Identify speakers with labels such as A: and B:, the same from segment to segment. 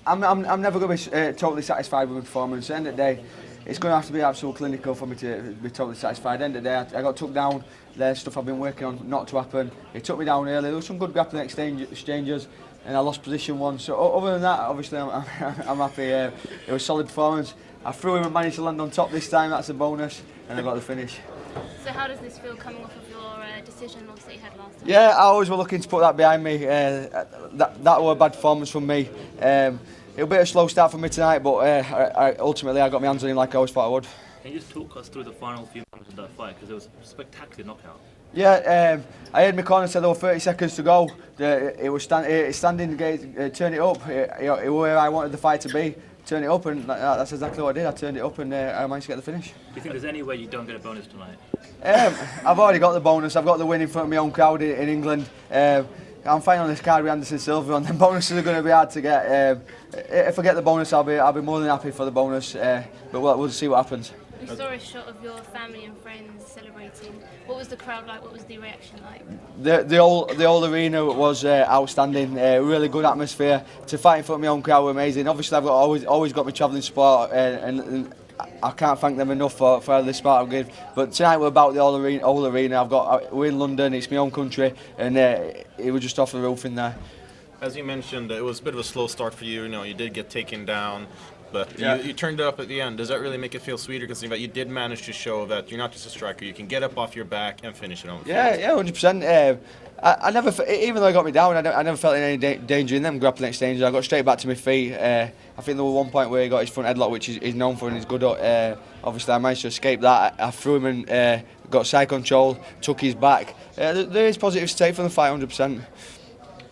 A: I'm never going to be totally satisfied with my performance. At the end of the day, it's going to have to be absolutely clinical for me to be totally satisfied. At the end of the day, I got took down. There's stuff I've been working on not to happen. It took me down early. There was some good grappling exchanges, and I lost position one. So other than that, obviously, I'm happy. It was a solid performance. I threw him and managed to land on top this time. That's a bonus, and I got the finish.
B: So how does this feel coming off of your decision loss that you had last time?
A: Yeah, I always were looking to put that behind me. That was a bad performance from me. It'll be a slow start for me tonight, but ultimately I got my hands on him like I always thought I would.
C: Can you just talk us through the final few moments of that fight, because it was a spectacular knockout?
A: Yeah, I heard my corner said there were 30 seconds to go. It was standing, turn it up. It was where I wanted the fight to be. Turn it up, and that's exactly what I did. I turned it up, and I managed to get the finish.
C: Do you think there's any way you don't get a bonus tonight?
A: I've already got the bonus. I've got the win in front of my own crowd in England. I'm fighting on this card with Anderson Silva, and the bonuses are going to be hard to get. If I get the bonus, I'll be more than happy for the bonus. But we'll see what happens.
B: We saw a shot of your family and friends celebrating. What was the crowd like? What was the reaction like?
A: The whole arena was outstanding. Really good atmosphere. To fight in front of my own crowd was amazing. Obviously, I've always got my travelling support, and I can't thank them enough for the support I've given. But tonight we're about the whole arena. We're in London. It's my own country, and it was just off the roof in there.
D: As you mentioned, it was a bit of a slow start for you. You know, you did get taken down, but
A: Yeah.
D: you turned it up at the end. Does that really make it feel sweeter? Because you did manage to show that you're not just a striker. You can get up off your back and finish it on the field.
A: Yeah, 100%. I never, even though he got me down, I never felt in any danger in them grappling exchanges. I got straight back to my feet. I think there was one point where he got his front headlock, which he's known for and he's good at. Obviously, I managed to escape that. I threw him and got side control, took his back. There is positives to take from the fight, 100%.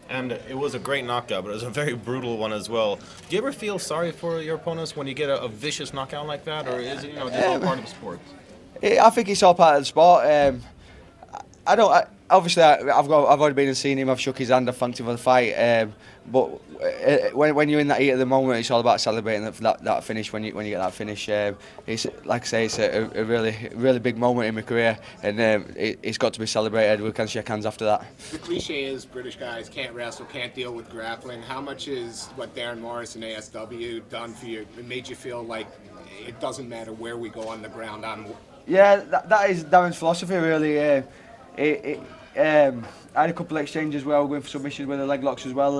D: And it was a great knockout, but it was a very brutal one as well. Do you ever feel sorry for your opponents when you get a vicious knockout like that, or is it just all part of the sport?
A: I think it's all part of the sport. Obviously, I've already been and seen him. I've shook his hand. I've thanked him for the fight. But when you're in that heat of the moment, it's all about celebrating that finish. When you get that finish, it's like I say, it's a really big moment in my career, and it's got to be celebrated. We can shake hands after that.
E: The cliche is British guys can't wrestle, can't deal with grappling. How much is what Darren Morris and ASW done for you? It made you feel like it doesn't matter where we go on the ground.
A: Yeah, that is Darren's philosophy, really. I had a couple of exchanges where I was going for submissions with the leg locks as well.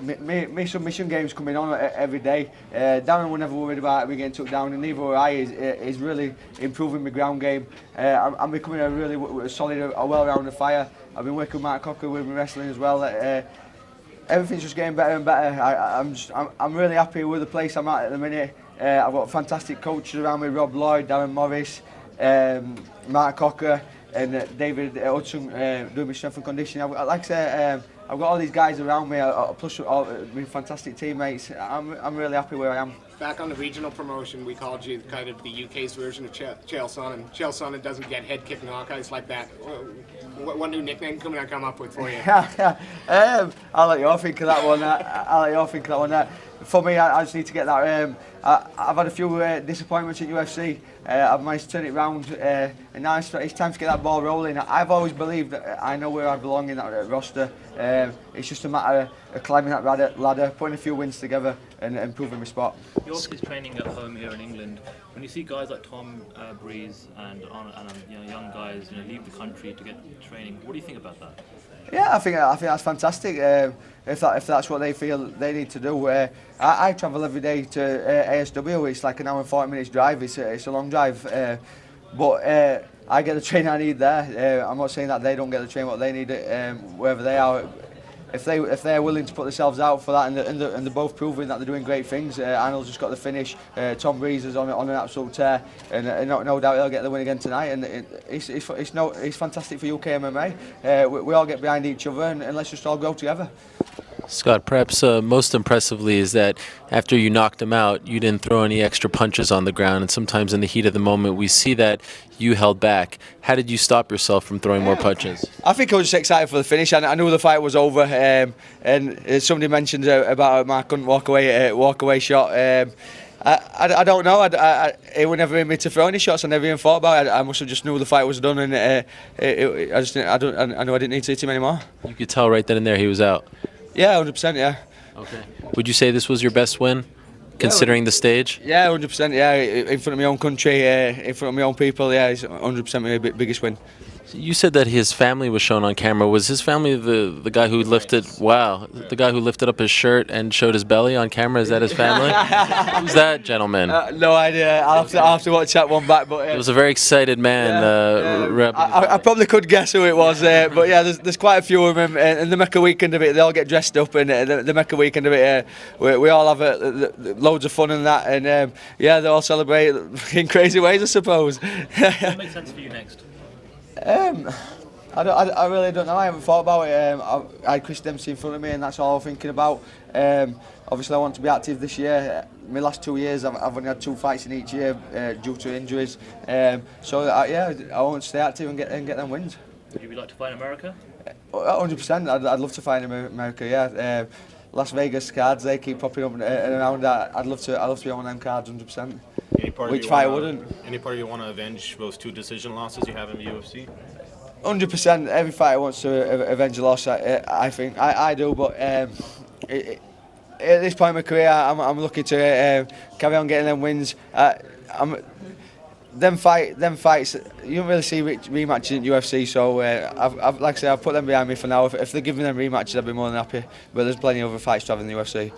A: My submission game's coming on every day. Darren was never worried about me getting took down, and neither were I. Is really improving my ground game. I'm becoming a really solid, well-rounded fighter. I've been working with Mark Cocker with my wrestling as well. Everything's just getting better and better. I'm really happy with the place I'm at the minute. I've got fantastic coaches around me: Rob Lloyd, Darren Morris, Mark Cocker, and David Hudson doing my strength and conditioning. Like I said, I've got all these guys around me, plus all my fantastic teammates. I'm really happy where I am.
E: Back on the regional promotion, we called you kind of the UK's version of Chael Sonnen. Chael Sonnen doesn't get head kick knockouts like that. What new nickname can I come up with for you?
A: I'll let you all think of that one. For me, I just need to get that. I've had a few disappointments at UFC. I've managed to turn it round, and now it's time to get that ball rolling. I've always believed that I know where I belong in that roster. It's just a matter of climbing that ladder, putting a few wins together, and improving my spot.
C: You're obviously training at home here in England. When you see guys like Tom Breeze and young guys leave the country to get training, what do you think about that?
A: Yeah, I think that's fantastic. If that's what they feel they need to do. I travel every day to ASW. It's like an hour and 40 minutes drive. It's a long drive, but I get the training I need there. I'm not saying that they don't get the training what they need wherever they are. If they're willing to put themselves out for that, and they're both proving that they're doing great things. Arnold's just got the finish. Tom Breeze is on an absolute tear, and no doubt he'll get the win again tonight. And it's fantastic for UK MMA. We all get behind each other, and let's just all grow together.
F: Scott, perhaps most impressively is that after you knocked him out, you didn't throw any extra punches on the ground, and sometimes in the heat of the moment we see that you held back. How did you stop yourself from throwing more punches?
A: I think I was just excited for the finish. I knew the fight was over, and somebody mentioned about my couldn't walk away shot. I don't know. It would never in me to throw any shots. I never even thought about it. I must have just knew the fight was done, and I knew I didn't need to hit him anymore.
F: You could tell right then and there he was out.
A: Yeah, 100%. Yeah.
F: Okay. Would you say this was your best win, considering the stage?
A: Yeah, 100%. Yeah, in front of my own country, in front of my own people. Yeah, it's 100% my biggest win.
F: You said that his family was shown on camera. Was his family the guy who lifted? Wow, the guy who lifted up his shirt and showed his belly on camera. Is that his family? Who's that gentleman?
A: No idea. I'll have to watch that one back. But
F: It was a very excited man.
A: I probably could guess who it was, but yeah, there's quite a few of them, and they make a weekend of it. They all get dressed up, and they make a weekend of it. We all have loads of fun and that, and yeah, they all celebrate in crazy ways, I suppose.
C: What makes sense for you next?
A: I really don't know. I haven't thought about it. I had Chris Dempsey in front of me, and that's all I'm thinking about. Obviously, I want to be active this year. My last 2 years, I've only had 2 fights in each year due to injuries. So yeah, I want to stay active and get them wins.
C: Would you like to fight in America?
A: 100%. I'd love to fight in America. Yeah. Las Vegas cards, they keep popping up and around. I'd love to be on one of them cards, 100%. Which fight wouldn't?
D: Any part of you want to avenge those 2 decision losses you have in the UFC?
A: 100%. Every fighter wants to avenge a loss. I think I do, but at this point in my career, I'm looking to carry on getting them wins. Them fights, you don't really see rematches in UFC. So I've like I say, I've put them behind me for now. If they give me them rematches, I'd be more than happy. But there's plenty of other fights to have in the UFC.